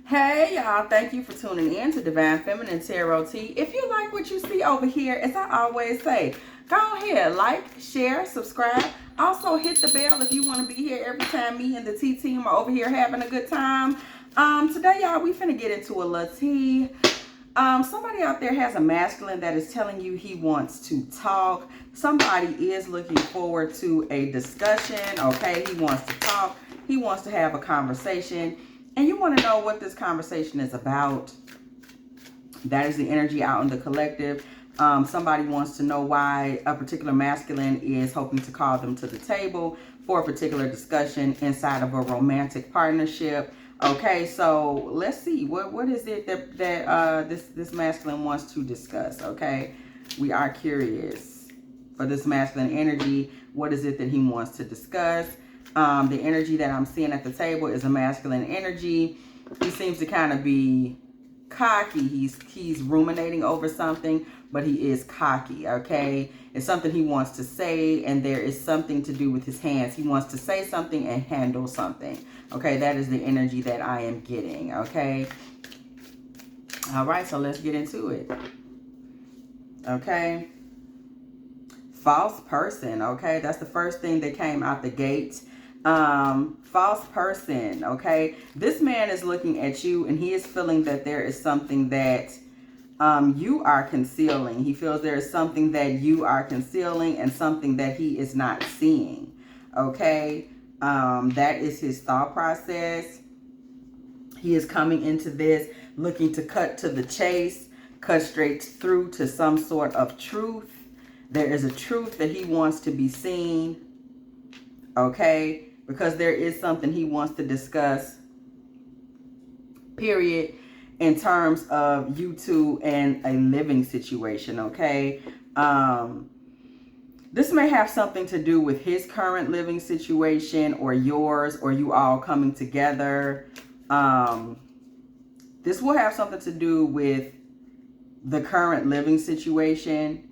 Hey y'all, thank you for tuning in to Divine Feminine Tarot T. If you like what you see over here, as I always say, go ahead, like, share, subscribe. Also hit the bell if you want to be here every time me and the T team are over here having a good time. Today y'all, we finna get into a little tea. Somebody out there has a masculine that is telling you he wants to talk. Somebody is looking forward to a discussion, okay? He wants to talk. He wants to have a conversation. And you want to know what this conversation is about. That is the energy out in the collective. Somebody wants to know why a particular masculine is hoping to call them to the table for a particular discussion inside of a romantic partnership. Okay, so let's see. What is it that this masculine wants to discuss? Okay, we are curious for this masculine energy. What is it that he wants to discuss? The energy that I'm seeing at the table is a masculine energy. He seems to kind of be cocky. He's ruminating over something, but he is cocky, okay? It's something he wants to say, and there is something to do with his hands. He wants to say something and handle something, okay? That is the energy that I am getting, okay? All right, so let's get into it, okay? False person, okay? That's the first thing that came out the gate. False person, okay? This man is looking at you and he is feeling that there is something that you are concealing. He feels there is something that you are concealing and something that he is not seeing, okay? That is his thought process. He is coming into this looking to cut to the chase, cut straight through to some sort of truth. There is a truth that he wants to be seen, okay? Because there is something he wants to discuss, period, in terms of you two and a living situation, okay? This may have something to do with his current living situation or yours, or you all coming together. This will have something to do with the current living situation,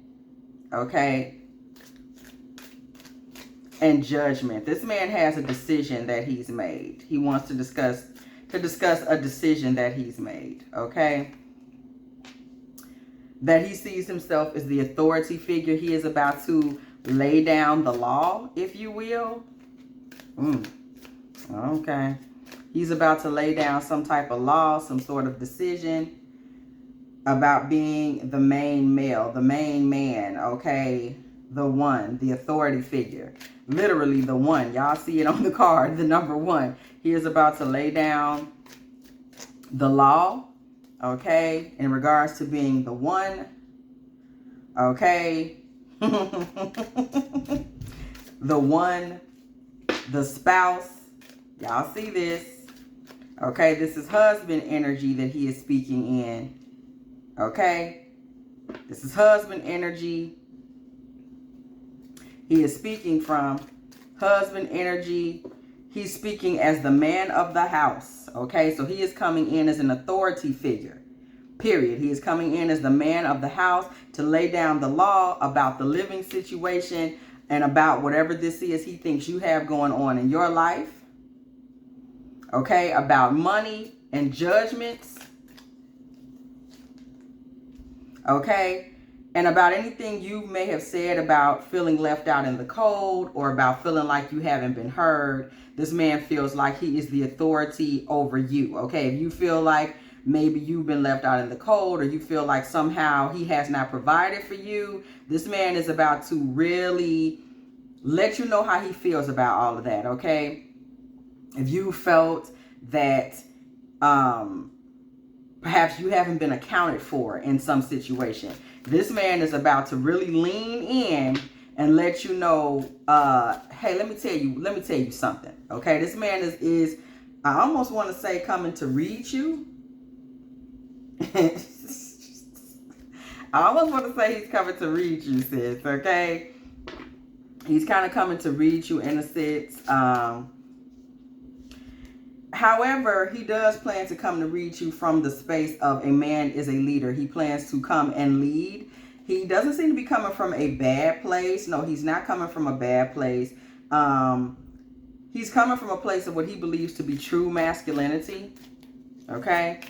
okay? And judgment. This man has a decision that he's made. He wants to discuss a decision that he's made, okay? That he sees himself as the authority figure. He is about to lay down the law, if you will. Okay. He's about to lay down some type of law, some sort of decision about being the main male, the main man, okay? The one, the authority figure. Literally the one. Y'all see it on the card, the number one. He is about to lay down the law, okay, in regards to being the one, okay. The one, the spouse. Y'all see this, okay? This is husband energy that he is speaking in, okay? This is husband energy. He is speaking from husband energy. He's speaking as the man of the house. Okay, so he is coming in as an authority figure. Period. He is coming in as the man of the house to lay down the law about the living situation and about whatever this is he thinks you have going on in your life. Okay, about money and judgments. Okay. And about anything you may have said about feeling left out in the cold or about feeling like you haven't been heard. This man feels like he is the authority over you, okay? If you feel like maybe you've been left out in the cold or you feel like somehow he has not provided for you, this man is about to really let you know how he feels about all of that, okay? If you felt that perhaps you haven't been accounted for in some situation, this man is about to really lean in and let you know, hey, let me tell you something. Okay, this man is I almost want to say coming to read you. I almost want to say he's coming to read you, sis, okay? He's kind of coming to read you in a sense. However, he does plan to come to read you from the space of a man is a leader. He plans to come and lead. He doesn't seem to be coming from a bad place. No, he's not coming from a bad place. He's coming from a place of what he believes to be true masculinity. Okay?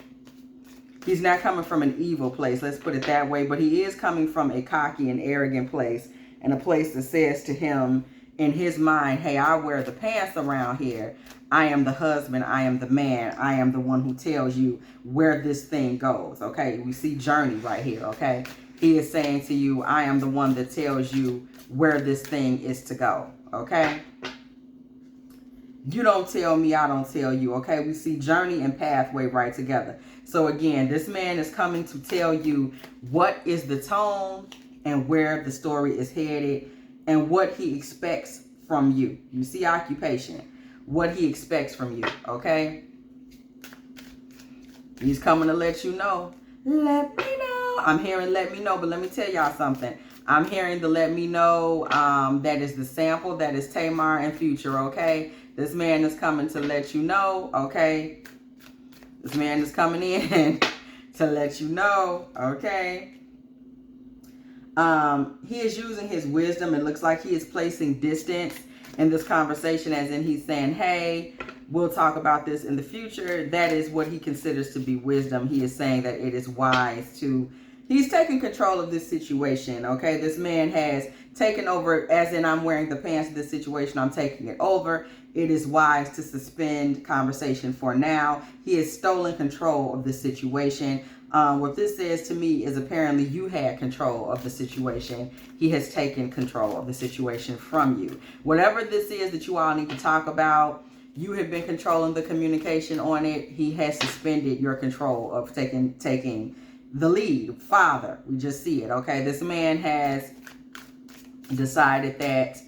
He's not coming from an evil place, let's put it that way, but he is coming from a cocky and arrogant place, and a place that says to him in his mind, hey, I wear the pants around here. I am the husband. I am the man. I am the one who tells you where this thing goes. Okay, we see journey right here. Okay, he is saying to you, I am the one that tells you where this thing is to go. Okay, you don't tell me, I don't tell you. Okay, we see journey and pathway right together. So again, this man is coming to tell you what is the tone and where the story is headed and what he expects from you. You see occupation, what he expects from you, okay? He's coming to let you know. Let me know. I'm hearing let me know, but let me tell y'all something. I'm hearing the let me know. That is the sample. That is Tamar and Future, okay? This man is coming to let you know, okay? This man is coming in to let you know, okay? He is using his wisdom. It looks like he is placing distance in this conversation, as in he's saying, hey, we'll talk about this in the future. That is what he considers to be wisdom. He is saying that it is wise to, he's taking control of this situation, okay? This man has taken over, as in I'm wearing the pants of this situation, I'm taking it over. It is wise to suspend conversation for now. He has stolen control of this situation. What this says to me is apparently you had control of the situation. He has taken control of the situation from you. Whatever this is that you all need to talk about, you have been controlling the communication on it. He has suspended your control of taking the lead. Father, we just see it, okay? This man has decided that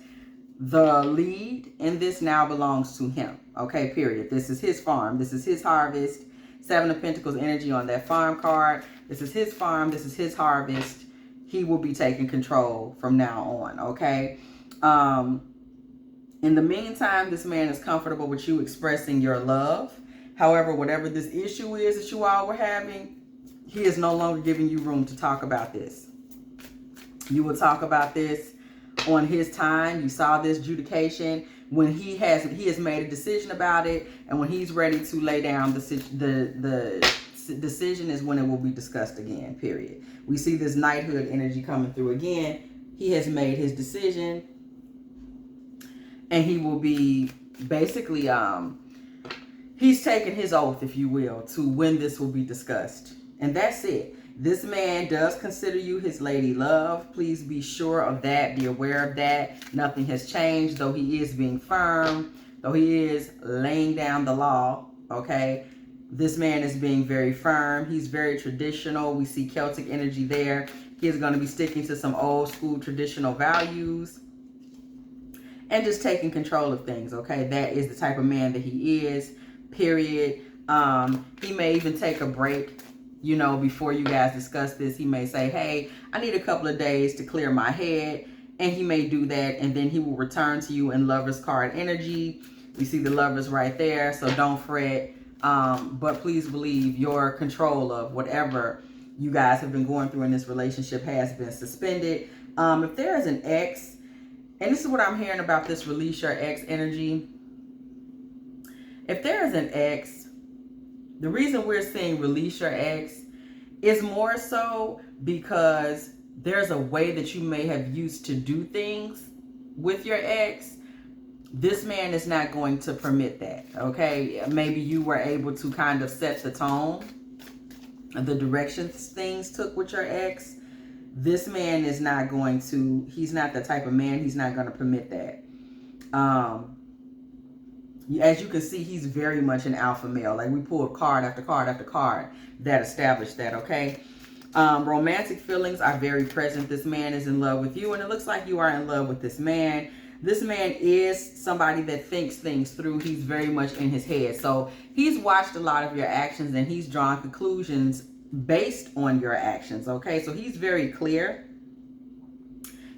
the lead in this now belongs to him, okay, period. This is his farm. This is his harvest. Seven of Pentacles energy on that farm card. This is his farm. This is his harvest. He will be taking control from now on, okay? In the meantime, this man is comfortable with you expressing your love. However, whatever this issue is that you all were having, he is no longer giving you room to talk about this. You will talk about this on his time. You saw this adjudication when he has made a decision about it, and when he's ready to lay down the decision is when it will be discussed again, period. We see this knighthood energy coming through again. He has made his decision, and he will be basically he's taken his oath, if you will, to when this will be discussed, and that's it. This man does consider you his lady love. Please be sure of that. Be aware of that. Nothing has changed, though he is being firm, though he is laying down the law, okay? This man is being very firm. He's very traditional. We see Celtic energy there. He is going to be sticking to some old school traditional values and just taking control of things, okay? That is the type of man that he is, period. He may even take a break. You know, before you guys discuss this, he may say, hey, I need a couple of days to clear my head. And he may do that. And then he will return to you in Lover's card energy. You see the Lovers right there. So don't fret. But please believe your control of whatever you guys have been going through in this relationship has been suspended. If there is an ex, and this is what I'm hearing about this release your ex energy. If there is an ex, the reason we're seeing release your ex is more so because there's a way that you may have used to do things with your ex. This man is not going to permit that, okay? Maybe you were able to kind of set the tone of the directions things took with your ex. This man is not going to, he's not the type of man, he's not going to permit that. As you can see, he's very much an alpha male. Like we pulled card after card after card that established that, okay? Romantic feelings are very present. This man is in love with you, and it looks like you are in love with this man. This man is somebody that thinks things through. He's very much in his head. So he's watched a lot of your actions, and he's drawn conclusions based on your actions, okay? So he's very clear.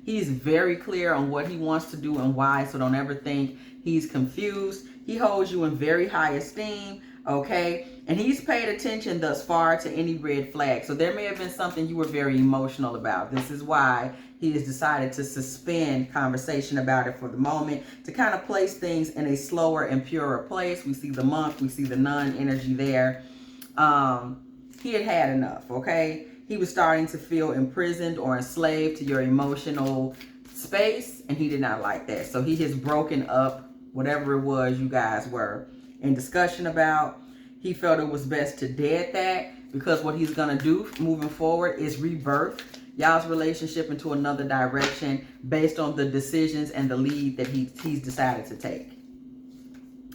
He's very clear on what he wants to do and why, so don't ever think he's confused. He holds you in very high esteem, okay? And he's paid attention thus far to any red flag. So there may have been something you were very emotional about. This is why he has decided to suspend conversation about it for the moment, to kind of place things in a slower and purer place. We see the monk, we see the nun energy there. he had had enough, okay? He was starting to feel imprisoned or enslaved to your emotional space, and he did not like that. So he has broken up whatever it was you guys were in discussion about. He felt it was best to dead that, because what he's going to do moving forward is rebirth y'all's relationship into another direction based on the decisions and the lead that he's decided to take.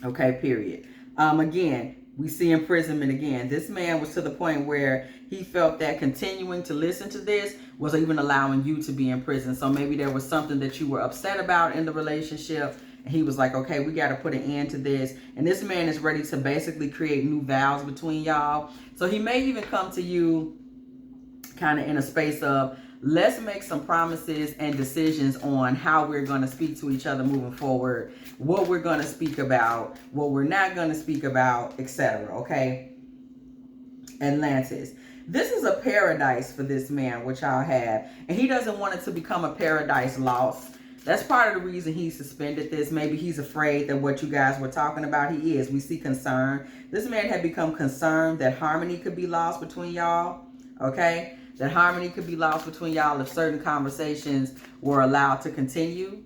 Okay, period. Again, we see imprisonment again. This man was to the point where he felt that continuing to listen to this was even allowing you to be in prison. So maybe there was something that you were upset about in the relationship, and he was like, okay, we got to put an end to this. And this man is ready to basically create new vows between y'all. So he may even come to you kind of in a space of, let's make some promises and decisions on how we're going to speak to each other moving forward, what we're going to speak about, what we're not going to speak about, etc. Okay? Atlantis. This is a paradise for this man, which y'all have. And he doesn't want it to become a paradise lost. That's part of the reason he suspended this. Maybe he's afraid that what you guys were talking about, he is. We see concern. This man had become concerned that harmony could be lost between y'all. Okay? That harmony could be lost between y'all if certain conversations were allowed to continue.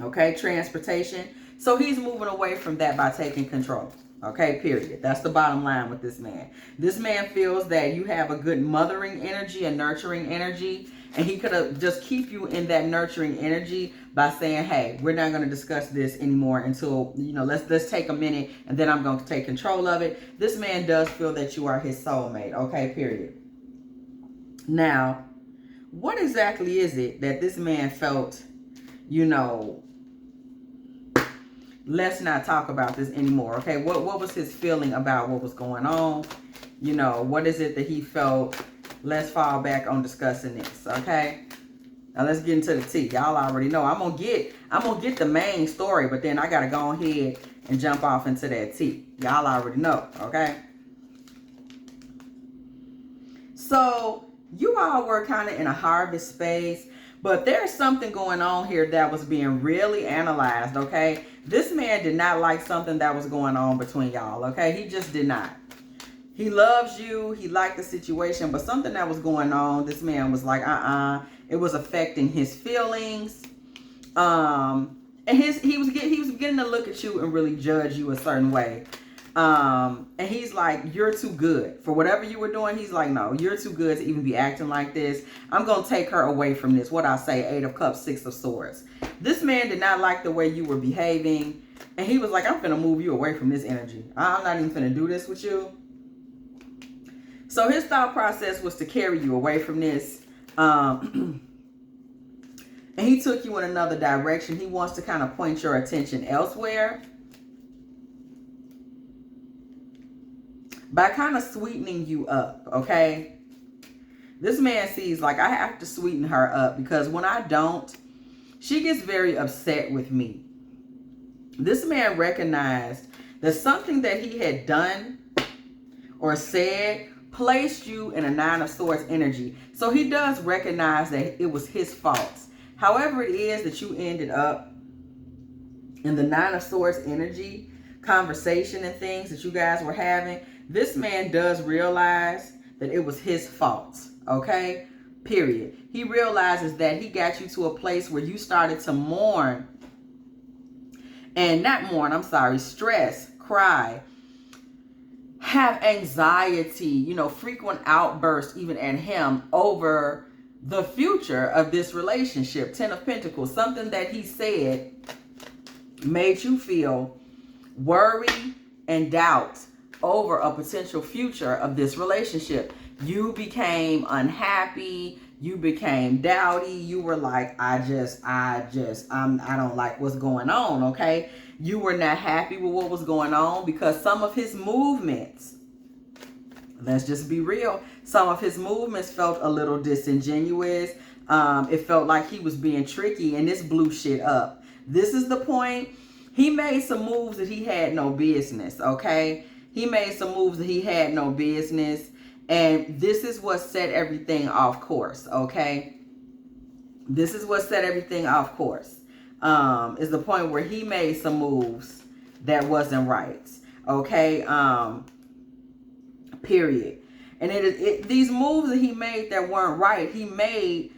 Okay? Transportation. So he's moving away from that by taking control. Okay, period. That's the bottom line with this man. This man feels that you have a good mothering energy, a nurturing energy, and he could have just keep you in that nurturing energy by saying, hey, we're not going to discuss this anymore until, let's take a minute, and then I'm going to take control of it. This man does feel that you are his soulmate. Okay, period. Now, what exactly is it that this man felt, let's not talk about this anymore, okay? What was his feeling about what was going on? What is it that he felt? Let's fall back on discussing this, okay? Now let's get into the tea. Y'all already know. I'm gonna get the main story, but then I gotta go ahead and jump off into that tea. Y'all already know, okay? So you all were kind of in a harvest space, but there's something going on here that was being really analyzed, okay? This man did not like something that was going on between y'all, okay? He just did not. He loves you. He liked the situation, but something that was going on, this man was like, it was affecting his feelings. And he was beginning to look at you and really judge you a certain way. And he's like, you're too good for whatever you were doing. He's like, no, you're too good to even be acting like this. I'm going to take her away from this. What I say, 8 of Cups, 6 of Swords. This man did not like the way you were behaving. And he was like, I'm finna move you away from this energy. I'm not even finna do this with you. So his thought process was to carry you away from this. And he took you in another direction. He wants to kind of point your attention elsewhere by kind of sweetening you up, okay? This man sees like, I have to sweeten her up because when I don't, she gets very upset with me. This man recognized that something that he had done or said placed you in a 9 of Swords energy. So he does recognize that it was his fault. However it is that you ended up in the 9 of Swords energy, conversation and things that you guys were having, this man does realize that it was his fault, okay? Period. He realizes that he got you to a place where you started to mourn, and not mourn, I'm sorry, stress, cry, have anxiety, frequent outbursts even at him over the future of this relationship. 10 of Pentacles, something that he said made you feel worry and doubt over a potential future of this relationship. You became unhappy. You became doubty. You were like, I don't like what's going on, okay? You were not happy with what was going on because some of his movements, let's just be real, some of his movements felt a little disingenuous. It felt like he was being tricky, and this blew shit up. This is the point. He made some moves that he had no business, okay? He made some moves that he had no business. And this is what set everything off course, okay? This is what set everything off course. Is the point where he made some moves that wasn't right, okay? period. And these moves that he made that weren't right, he made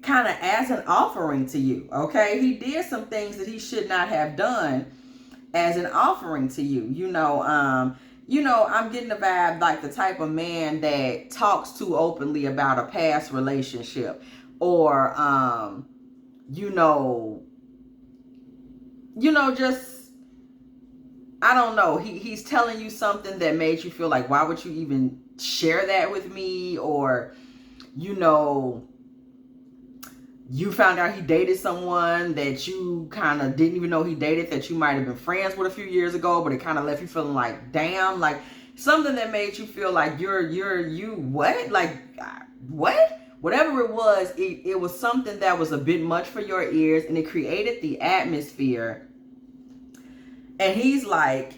kind of as an offering to you, okay? He did some things that he should not have done as an offering to you. I'm getting the vibe like the type of man that talks too openly about a past relationship, or just, I don't know, he's telling you something that made you feel like, why would you even share that with me? Or you found out he dated someone that you kind of didn't even know he dated, that you might have been friends with a few years ago, but it kind of left you feeling like, damn, like something that made you feel like you what? Like, what? Whatever it was, it was something that was a bit much for your ears, and it created the atmosphere. And he's like,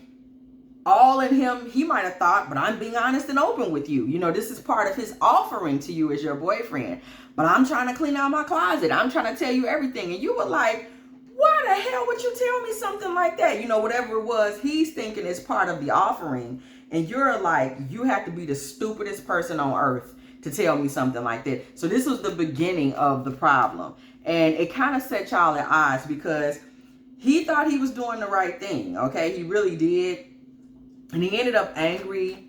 all in him, he might have thought, but I'm being honest and open with you. This is part of his offering to you as your boyfriend. But I'm trying to clean out my closet. I'm trying to tell you everything. And you were like, why the hell would you tell me something like that? Whatever it was, he's thinking it's part of the offering. And you're like, you have to be the stupidest person on earth to tell me something like that. So this was the beginning of the problem. And it kind of set y'all at odds, because he thought he was doing the right thing. Okay, he really did. And he ended up angry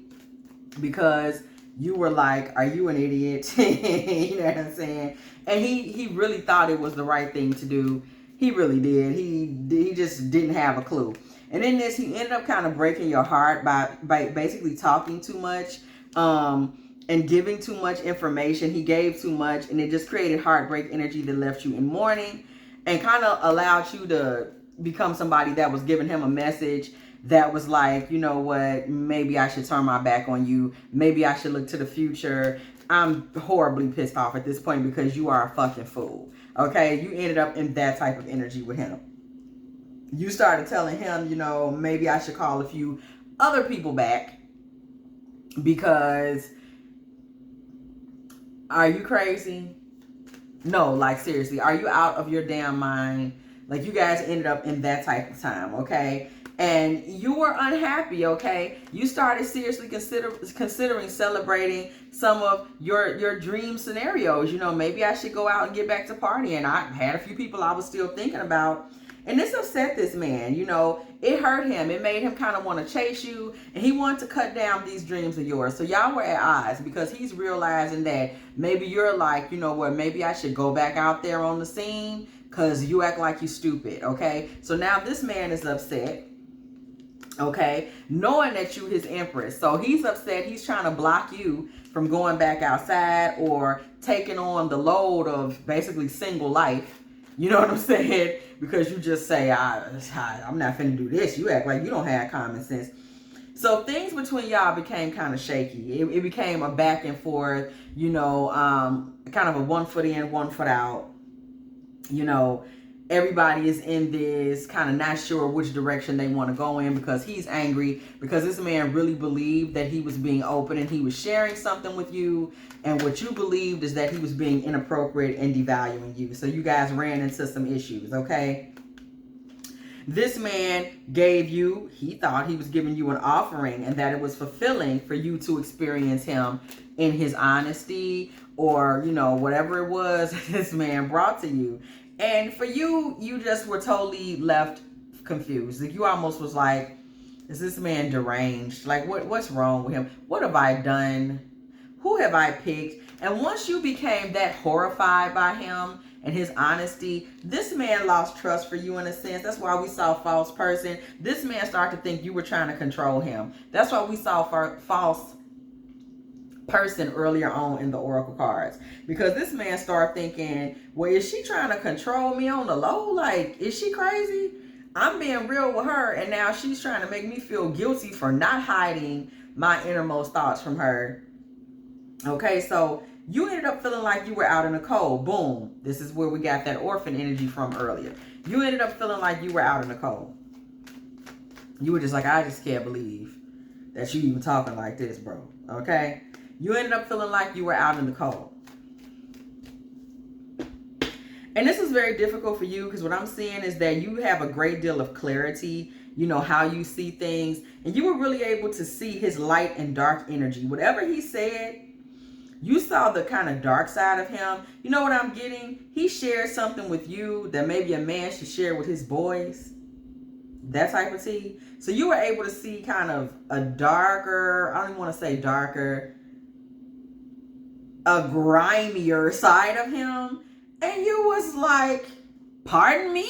because you were like, are you an idiot? You know what I'm saying? And he really thought it was the right thing to do. He really did. He just didn't have a clue. And in this, he ended up kind of breaking your heart by basically talking too much and giving too much information. He gave too much, and it just created heartbreak energy that left you in mourning, and kind of allowed you to become somebody that was giving him a message that was like, you know what, maybe I should turn my back on you. Maybe I should look to the future. I'm horribly pissed off at this point because you are a fucking fool. Okay, you ended up in that type of energy with him. You started telling him, maybe I should call a few other people back, because, are you crazy? No, like seriously, are you out of your damn mind? Like, you guys ended up in that type of time, okay? And you were unhappy, okay? You started seriously considering celebrating some of your dream scenarios. Maybe I should go out and get back to partying. I had a few people I was still thinking about. And this upset this man, It hurt him. It made him kind of want to chase you. And he wanted to cut down these dreams of yours. So y'all were at odds, because he's realizing that maybe you're like, you know what, maybe I should go back out there on the scene because you act like you stupid, okay? So now this man is upset. Okay, knowing that you his empress. So he's upset. He's trying to block you from going back outside or taking on the load of basically single life. You know what I'm saying? Because you just say, I'm not finna do this. You act like you don't have common sense. So things between y'all became kind of shaky. It became a back and forth, kind of a 1 foot in, 1 foot out. Everybody is in this kind of not sure which direction they want to go in, because he's angry because this man really believed that he was being open and he was sharing something with you, and what you believed is that he was being inappropriate and devaluing you. So you guys ran into some issues, okay? This man he thought he was giving you an offering, and that it was fulfilling for you to experience him in his honesty, or whatever it was this man brought to you. And for you, you just were totally left confused. Like, you almost was like, is this man deranged? Like, what's wrong with him? What have I done? Who have I picked? And once you became that horrified by him and his honesty, this man lost trust for you in a sense. That's why we saw false person. This man started to think you were trying to control him. That's why we saw false person earlier on in the oracle cards, because this man started thinking, well, is she trying to control me on the low? Like, is she crazy? I'm being real with her, and now she's trying to make me feel guilty for not hiding my innermost thoughts from her. Okay, so you ended up feeling like you were out in the cold. Boom. This is where we got that orphan energy from earlier. You ended up feeling like you were out in the cold. You were just like, I just can't believe that you even talking like this, bro. Okay? You ended up feeling like you were out in the cold. And this is very difficult for you, because what I'm seeing is that you have a great deal of clarity. you know, how you see things. And you were really able to see his light and dark energy. Whatever he said, you saw the kind of dark side of him. You know what I'm getting? He shared something with you that maybe a man should share with his boys. That type of tea. So you were able to see kind of a darker, I don't even want to say darker, a grimier side of him. And you was like, pardon me?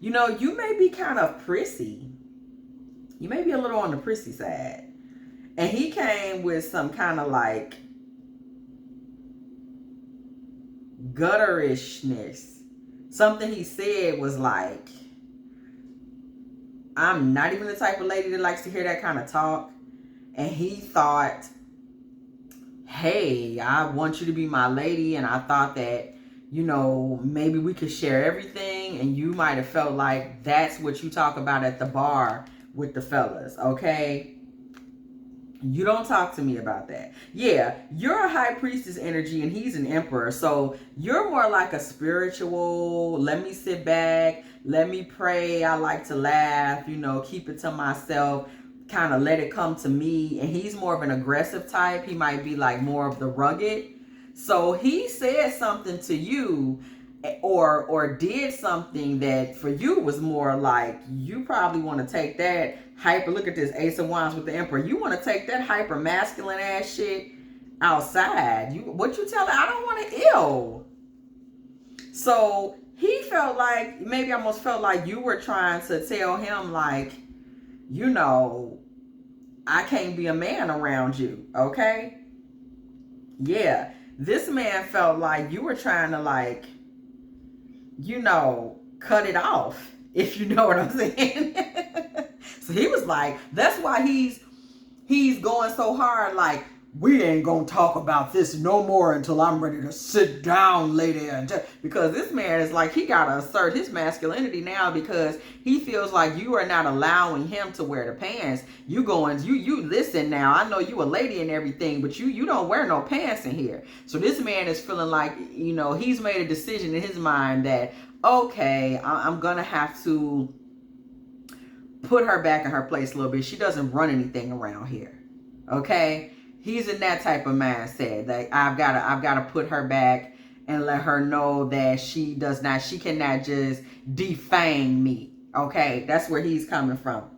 You know, you may be kind of prissy. You may be a little on the prissy side. And he came with some kind of like gutterishness. Something he said was like, I'm not even the type of lady that likes to hear that kind of talk. And he thought, hey, I want you to be my lady. And I thought that, you know, maybe we could share everything. And you might have felt like that's what you talk about at the bar with the fellas, okay? You don't talk to me about that. Yeah, you're a high priestess energy and he's an emperor. So you're more like a spiritual, let me sit back, let me pray, I like to laugh, you know, keep it to myself, kind of let it come to me. And he's more of an aggressive type. He might be like more of the rugged. So he said something to you or did something that for you was more like, you probably want to take that hyper, look at this Ace of Wands with the Emperor. You want to take that hyper masculine ass shit outside. What you tell her? I don't want to ill. So he felt like, maybe almost felt like you were trying to tell him like, you know, I can't be a man around you. Okay. Yeah. This man felt like you were trying to like, you know, cut it off, if you know what I'm saying. So he was like, that's why he's going so hard, like, we ain't gonna talk about this no more until I'm ready to sit down later. Because this man is like, he gotta assert his masculinity now because he feels like you are not allowing him to wear the pants. You listen now, I know you a lady and everything, but you don't wear no pants in here. So this man is feeling like, you know, he's made a decision in his mind that, okay, I'm gonna have to put her back in her place a little bit. She doesn't run anything around here. Okay? He's in that type of mindset. Like, I've gotta put her back and let her know that she cannot just defame me. Okay? That's where he's coming from.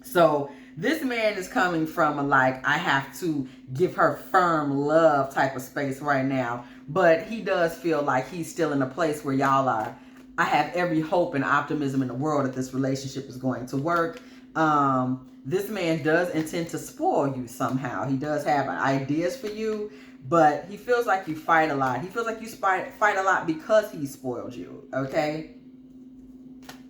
So this man is coming from a like, I have to give her firm love type of space right now. But he does feel like he's still in a place where y'all are, I have every hope and optimism in the world that this relationship is going to work. This man does intend to spoil you somehow. He does have ideas for you, but he feels like you fight a lot. He feels like you fight a lot because he spoiled you, okay?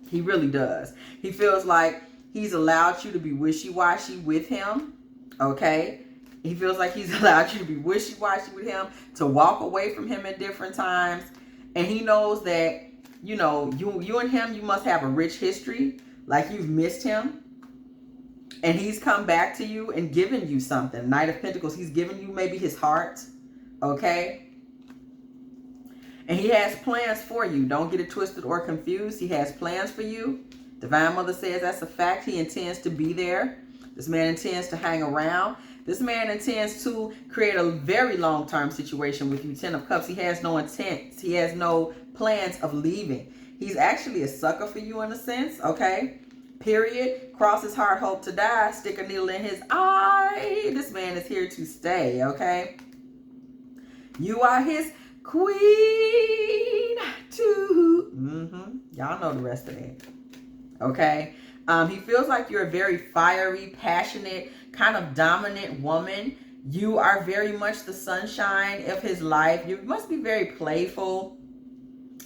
He really does. He feels like he's allowed you to be wishy-washy with him, okay? He feels like he's allowed you to be wishy-washy with him, to walk away from him at different times. And he knows that, you know, you and him, you must have a rich history, like you've missed him. And he's come back to you and given you something. Knight of Pentacles, he's given you maybe his heart, okay? And he has plans for you. Don't get it twisted or confused. He has plans for you. Divine Mother says that's a fact. He intends to be there. This man intends to hang around. This man intends to create a very long-term situation with you. 10 of Cups. He has no intent. He has no plans of leaving. He's actually a sucker for you in a sense, okay? Period. Cross his heart, hope to die. Stick a needle in his eye. This man is here to stay, okay? You are his queen too. Y'all know the rest of it, okay? He feels like you're a very fiery, passionate, kind of dominant woman. You are very much the sunshine of his life. You must be very playful,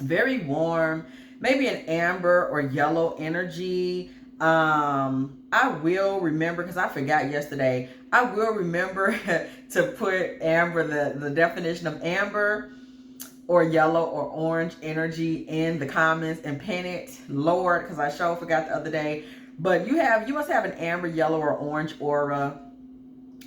very warm, maybe an amber or yellow energy. I will remember, because I forgot yesterday, I will remember to put amber, the definition of amber or yellow or orange energy in the comments and pin it, Lord, because I sure forgot the other day. But you must have an amber, yellow, or orange aura.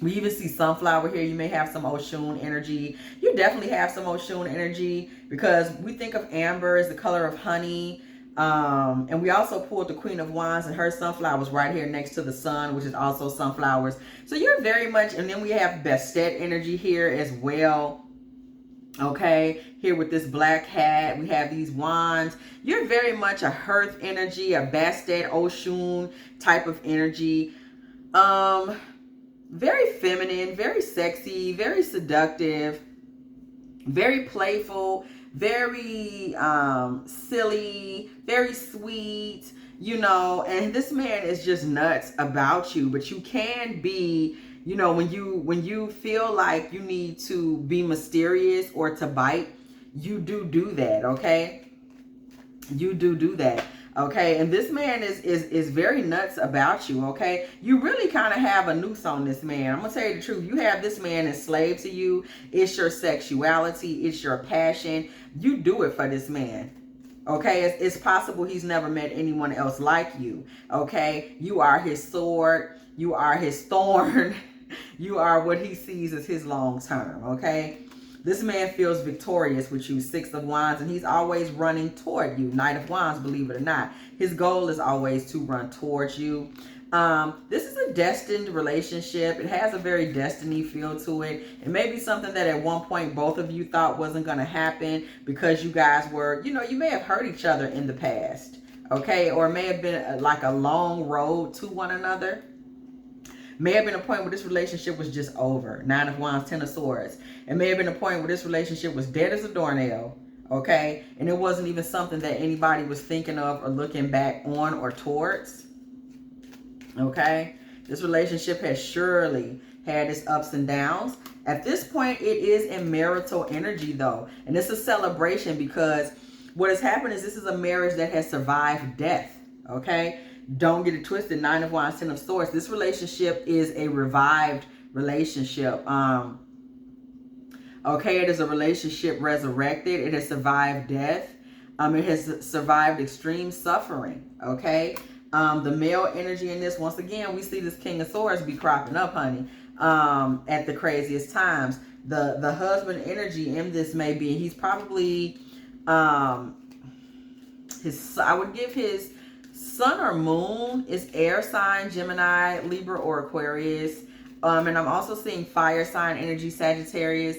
We even see sunflower here. You may have some Oshun energy. You definitely have some Oshun energy, because we think of amber as the color of honey. And we also pulled the Queen of Wands, and her sunflowers right here next to the sun, which is also sunflowers. So you're very much, and then we have Bastet energy here as well. Okay, here with this black hat, we have these wands. You're very much a hearth energy, a Bastet, Oshun type of energy. Very feminine, very sexy, very seductive, very playful, very silly, very sweet, you know. And this man is just nuts about you, but you can be, you know, when you feel like you need to be mysterious or to bite, you do that, okay? You do that, okay? And this man is very nuts about you, okay? You really kind of have a noose on this man. I'm gonna tell you the truth. You have this man enslaved to you. It's your sexuality. It's your passion. You do it for this man. Okay, it's possible he's never met anyone else like you. Okay, you are his sword. You are his thorn. You are what he sees as his long term. Okay, this man feels victorious with you. 6 of Wands, and he's always running toward you. Knight of Wands, believe it or not. His goal is always to run towards you. This is a destined relationship. It has a very destiny feel to it. It may be something that at one point both of you thought wasn't going to happen because you guys were, you know, you may have hurt each other in the past. Okay, or it may have been like a long road to one another. May have been a point where this relationship was just over. 9 of Wands, 10 of Swords. It may have been a point where this relationship was dead as a doornail. Okay, and it wasn't even something that anybody was thinking of or looking back on or towards. Okay, this relationship has surely had its ups and downs. At this point, it is in marital energy though, and it's a celebration because what has happened is this is a marriage that has survived death. Okay, don't get it twisted. 9 of Wands, 10 of Swords. This relationship is a revived relationship. Okay, it is a relationship resurrected. It has survived death. It has survived extreme suffering. Okay. The male energy in this, once again, we see this King of Swords be cropping up, honey, at the craziest times. The husband energy in this may be, he's probably, I would give his sun or moon is air sign, Gemini, Libra, or Aquarius. And I'm also seeing fire sign energy, Sagittarius.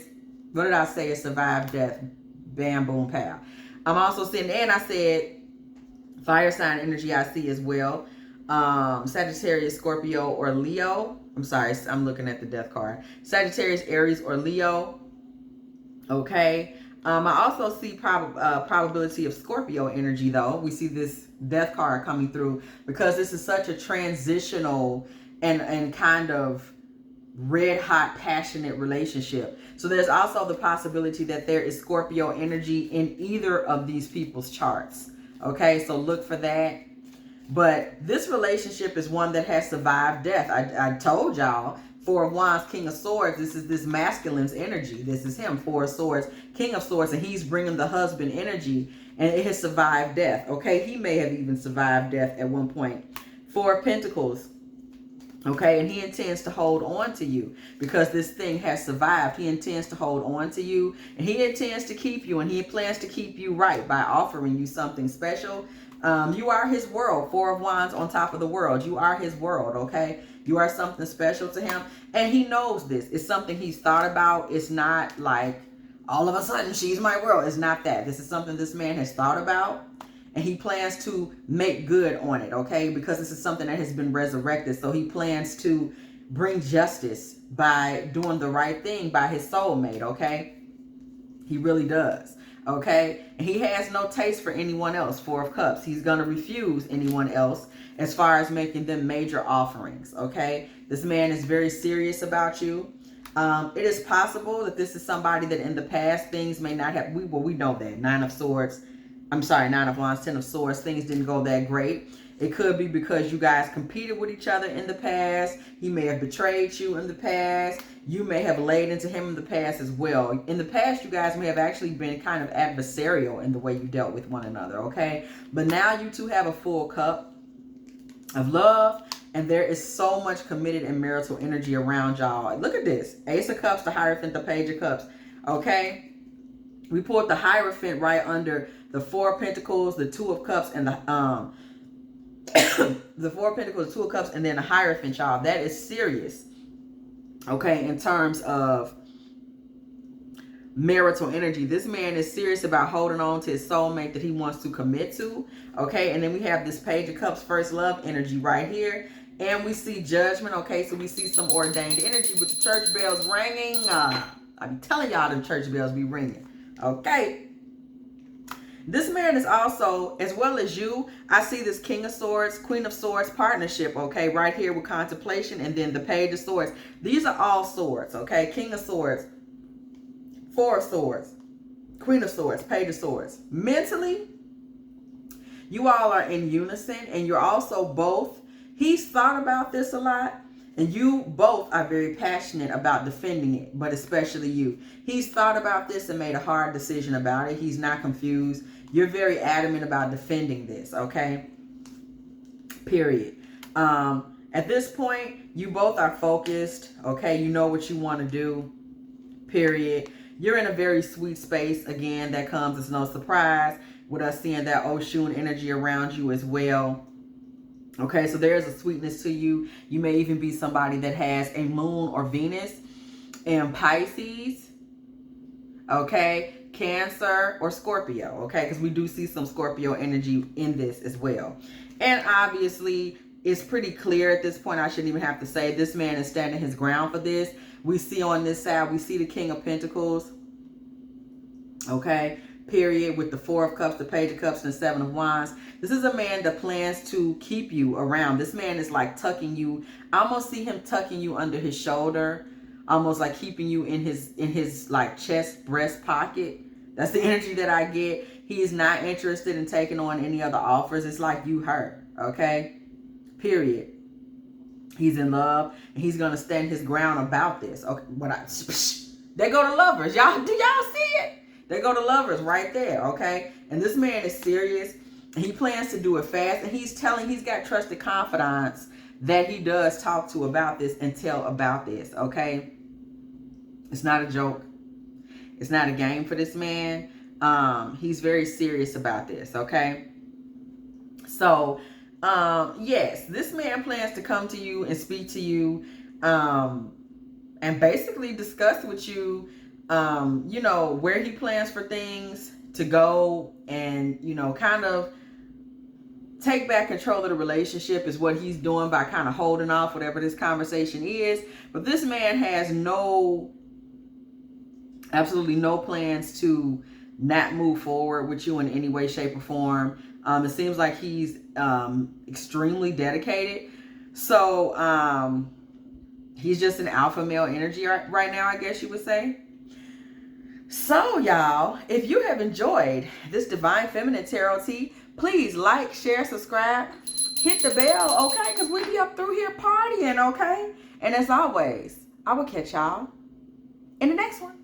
What did I say? It survived death. Bam, boom, pow. I'm also seeing, and I said, fire sign energy I see as well. Sagittarius, Scorpio, or Leo. I'm sorry, I'm looking at the death card. Sagittarius, Aries, or Leo. Okay. I also see probability of Scorpio energy though. We see this death card coming through because this is such a transitional and kind of red hot passionate relationship. So there's also the possibility that there is Scorpio energy in either of these people's charts. Okay, so look for that. But this relationship is one that has survived death. I told y'all, 4 of Wands, King of Swords. This is this masculine's energy. This is him, 4 of Swords, King of Swords, and he's bringing the husband energy, and it has survived death. Okay, he may have even survived death at one point. 4 of Pentacles. Okay, and he intends to hold on to you because this thing has survived. He intends to hold on to you, and he intends to keep you, and he plans to keep you right by offering you something special. You are his world. 4 of Wands on top of the world. You are his world, okay? You are something special to him, and he knows this. It's something he's thought about. It's not like all of a sudden she's my world. It's not that. This is something this man has thought about, and he plans to make good on it, okay? Because this is something that has been resurrected. So he plans to bring justice by doing the right thing by his soulmate, okay? He really does, okay? And he has no taste for anyone else, 4 of Cups. He's going to refuse anyone else as far as making them major offerings, okay? This man is very serious about you. It is possible that this is somebody that in the past things may not have, we know that. 9 of Swords. I'm sorry, 9 of Wands, 10 of Swords, things didn't go that great. It could be because you guys competed with each other in the past. He may have betrayed you in the past. You may have laid into him in the past as well. In the past, you guys may have actually been kind of adversarial in the way you dealt with one another, okay? But now you two have a full cup of love, and there is so much committed and marital energy around y'all. Look at this. Ace of Cups, the Hierophant, the Page of Cups, okay? We pulled the Hierophant right under the Four of Pentacles, the Two of Cups, and the the Four of Pentacles, the Two of Cups, and then the Hierophant, y'all. That is serious. Okay, in terms of marital energy. This man is serious about holding on to his soulmate that he wants to commit to. Okay, and then we have this Page of Cups, first love energy right here. And we see Judgment. Okay, so we see some ordained energy with the church bells ringing. I be telling y'all them church bells be ringing. Okay. This man is also, as well as you, I see this King of Swords, Queen of Swords partnership, okay, right here with contemplation, and then the Page of Swords. These are all swords, okay? King of Swords, Four of Swords, Queen of Swords, Page of Swords. Mentally, you all are in unison, and you're also both, he's thought about this a lot, and you both are very passionate about defending it, but especially you. He's thought about this and made a hard decision about it. He's not confused. You're very adamant about defending this, okay? Period. At this point, you both are focused, okay? You know what you want to do, period. You're in a very sweet space. Again, that comes as no surprise with us seeing that Oshun energy around you as well. Okay, so there's a sweetness to you. You may even be somebody that has a moon or Venus in Pisces, okay, Cancer or Scorpio, okay, because we do see some Scorpio energy in this as well. And obviously, it's pretty clear at this point, I shouldn't even have to say, this man is standing his ground for this. We see on this side, we see the King of Pentacles, okay, period, with the Four of Cups, the Page of Cups, and the Seven of Wands. This is a man that plans to keep you around. This man is like tucking you. I almost see him tucking you under his shoulder, almost like keeping you in his like chest, breast pocket. That's the energy that I get. He is not interested in taking on any other offers. It's like you hurt, okay? Period. He's in love, and he's gonna stand his ground about this. Okay, they go to lovers. Y'all, do y'all see it? They go to lovers right there, okay? And this man is serious. And he plans to do it fast. And he's got trusted confidants that he does talk to about this and tell about this, okay? It's not a joke. It's not a game for this man. He's very serious about this, okay? So, yes, this man plans to come to you and speak to you and basically discuss with you you know, where he plans for things to go, and, you know, kind of take back control of the relationship is what he's doing by kind of holding off whatever this conversation is. But this man has absolutely no plans to not move forward with you in any way, shape, or form. It seems like he's extremely dedicated. So he's just an alpha male energy right now, I guess you would say. So, y'all, if you have enjoyed this Divine Feminine Tarot Tea, please like, share, subscribe, hit the bell, okay? Because we be up through here partying, okay? And as always, I will catch y'all in the next one.